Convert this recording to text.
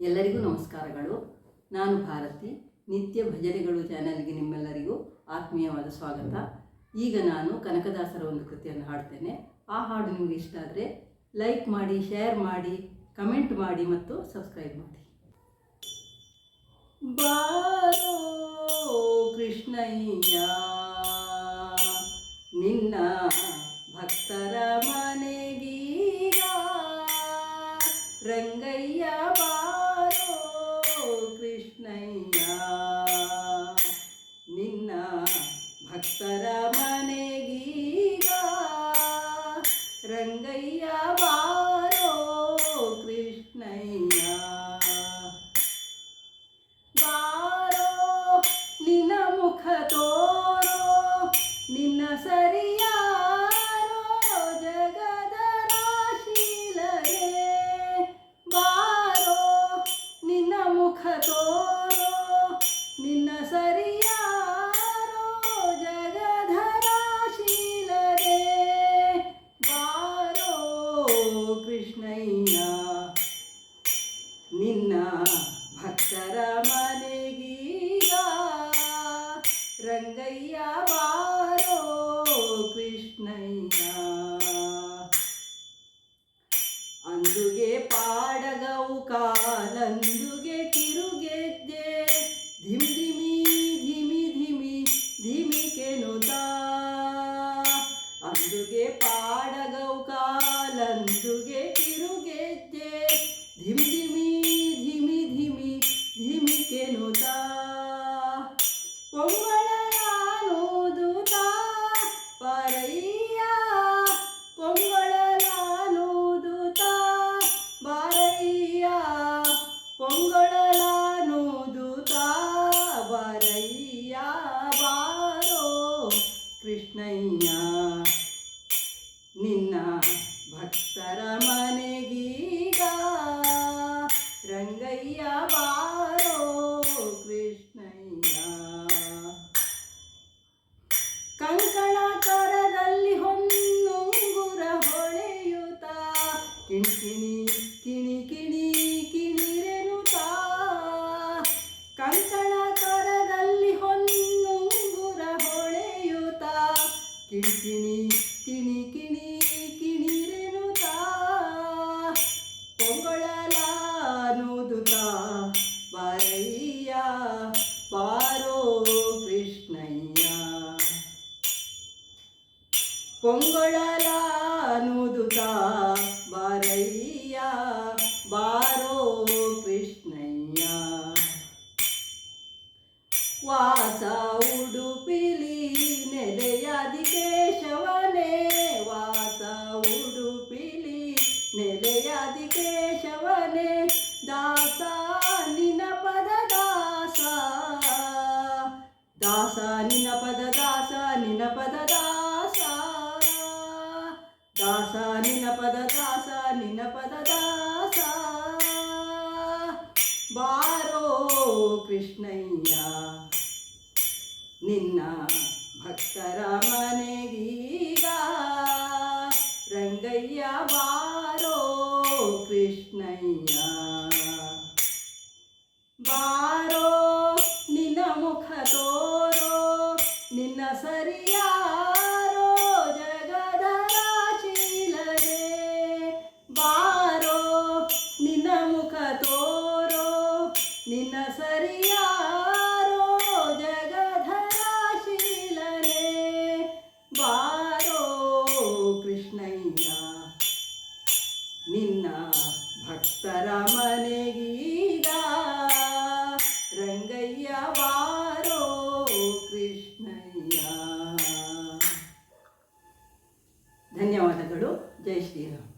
ಎಲ್ಲರಿಗೂ ನಮಸ್ಕಾರಗಳು. ನಾನು ಭಾರತಿ. ನಿತ್ಯ ಭಜನೆಗಳು ಚಾನಲ್ಗೆ ನಿಮ್ಮೆಲ್ಲರಿಗೂ ಆತ್ಮೀಯವಾದ ಸ್ವಾಗತ. ಈಗ ನಾನು ಕನಕದಾಸರ ಒಂದು ಕೃತಿಯನ್ನು ಹಾಡ್ತೇನೆ. ಆ ಹಾಡು ನಿಮಗೆ ಇಷ್ಟ ಆದರೆ ಲೈಕ್ ಮಾಡಿ, ಶೇರ್ ಮಾಡಿ, ಕಮೆಂಟ್ ಮಾಡಿ ಮತ್ತು ಸಬ್ಸ್ಕ್ರೈಬ್ ಮಾಡಿ. ಬಾರೋ ಕೃಷ್ಣಯ್ಯ ನಿನ್ನ ಭಕ್ತರ ಮನೆಗೀಗ, ರಂಗಯ್ಯ ಬಾರೋ ಕೃಷ್ಣಯ್ಯ ನಿನ್ನ ಭಕ್ತರ ಮನೆಗೀಗ, ರಂಗಯ್ಯ ಬಾರೋ ಕೃಷ್ಣಯ್ಯ. ಬಾರೋ ನಿನ್ನ ಮುಖ ತೋರೋ, ನಿನ್ನ ಸರಿಯಾರೋ ಜಗದ ರಾಶೀಲನೆ. ಬಾರೋ ನಿನ್ನ ಮುಖ ತೋರೋ, ನಿನ್ನ ಸರಿಯಾರೋ ಜಗದ ರಾಶೀಲನೆ. ಬಾರೋ ಕೃಷ್ಣಯ್ಯ ನಿನ್ನ ಭಕ್ತರ ಮನೆಗೀಗ, ರಂಗಯ್ಯ ಬಾರೋ ಕೃಷ್ಣಯ್ಯ. ಅಂದುಗೆ ಪಾಡಗವು ಕಾಲಂದುಗೆ ಕಿರುಗೆಜ್ಜೆ, ಧಿಮಿ ಧಿಮಿ ಧಿಮಿ ಧಿಮಿ ಧಿಮಿಕೆನುತಾ. ಅಂದುಗೆ ಪಾಡಗವು ಕಾಲಂದುಗೆ ಕಿರುಗೆಜ್ಜೆ, ಧಿಮಿ ಧಿಮಿ ಧಿಮಿ ಧಿಮಿ ಧಿಮಿಕೆನುತಾ. ಪೊಂಗಳಲಾನುದುತಾ ಬಾರಯ್ಯ, ಪೊಂಗಳಲಾನುದುತಾ ಬಾರಯ್ಯ, ಪೊಂಗಳಲಾನುದುತಾ ಬಾರಯ್ಯ. ಬಾರೋ ಕೃಷ್ಣಯ್ಯ ನಿನ್ನ ಭಕ್ತರ ಮನೆಗೀಗ, ರಂಗಯ್ಯ ಬಾರೋ ಕೃಷ್ಣಯ್ಯ. ಕಂಕಣ ಕರದಲ್ಲಿ ಹೊನ್ನುಂಗುರ ಹೊಳೆಯುತ್ತಾ, ಕಿಣಿಕಿಣಿ ಕಿಣಿ ಕಿಣಿ ಕಿಣಿರೆನುತ್ತಾ. ಕಂಕಣ ಕರದಲ್ಲಿ ಹೊನ್ನುಂಗುರ ಹೊಳೆಯುತ್ತಾ, ಕಿಣಿಕಿಣಿ ಕಿಣಿ ಕಿಣಿ ಕಿಣಿರೆನುತ್ತಾ. ಪೊಂಗಳಲಾನುದುತಾ ಬಾರಯ್ಯ ಬಾರೋ ಕೃಷ್ಣಯ್ಯ. ಪೊಂಗಳಲಾನುದುತಾ ಬಾರಯ್ಯ ಬಾರೋ ಕೃಷ್ಣಯ್ಯ. ವಾಸ ಉಡುಪಿಲಿ ನೆಲೆಯಾದಿ ಕೇಶವನೇ, ವಾಸ ಉಡುಪಿಲಿ ನೆಲೆಯಾದಿ ಕೇಶವನೇ. ದಾಸ ನಿನ್ನ ಪದ ದಾಸ, ದಾಸ ನಿನ್ನ ಪದ ದಾಸ, ನಿನ್ನ ಪದ ದಾಸ, ದಾಸ ನಿನ್ನ ಪದ ದಾಸ, ನಿನ್ನ ಪದ ದಾಸ. ಬಾರೋ ಕೃಷ್ಣಯ್ಯ ನಿನ್ನ ಭಕ್ತರ ಮನೆಗೀಗ, ರಂಗಯ್ಯ ಬಾರೋ ಕೃಷ್ಣಯ್ಯ. ಬಾರೋ ನಿನ್ನ ಮುಖ ತೋರೋ, ನಿನ್ನ ಸರಿಯಾರೋ ಜಗದ ರಾಶೀಲನೆ. ಬಾರೋ ನಿನ್ನ ಮುಖ ತೋರೋ, ನಿನ್ನ ಸರಿಯಾರೋ ಜಗದ ರಾಶೀಲನೆ. ಬಾರೋ ಕೃಷ್ಣಯ್ಯ ನಿನ್ನ ಭಕ್ತರ ಮನೆಗೀಗ, ರಂಗಯ್ಯ ಬಾರೋ ಕೃಷ್ಣಯ್ಯ. ಧನ್ಯವಾದಗಳು. ಜೈ ಶ್ರೀರಾಮ್.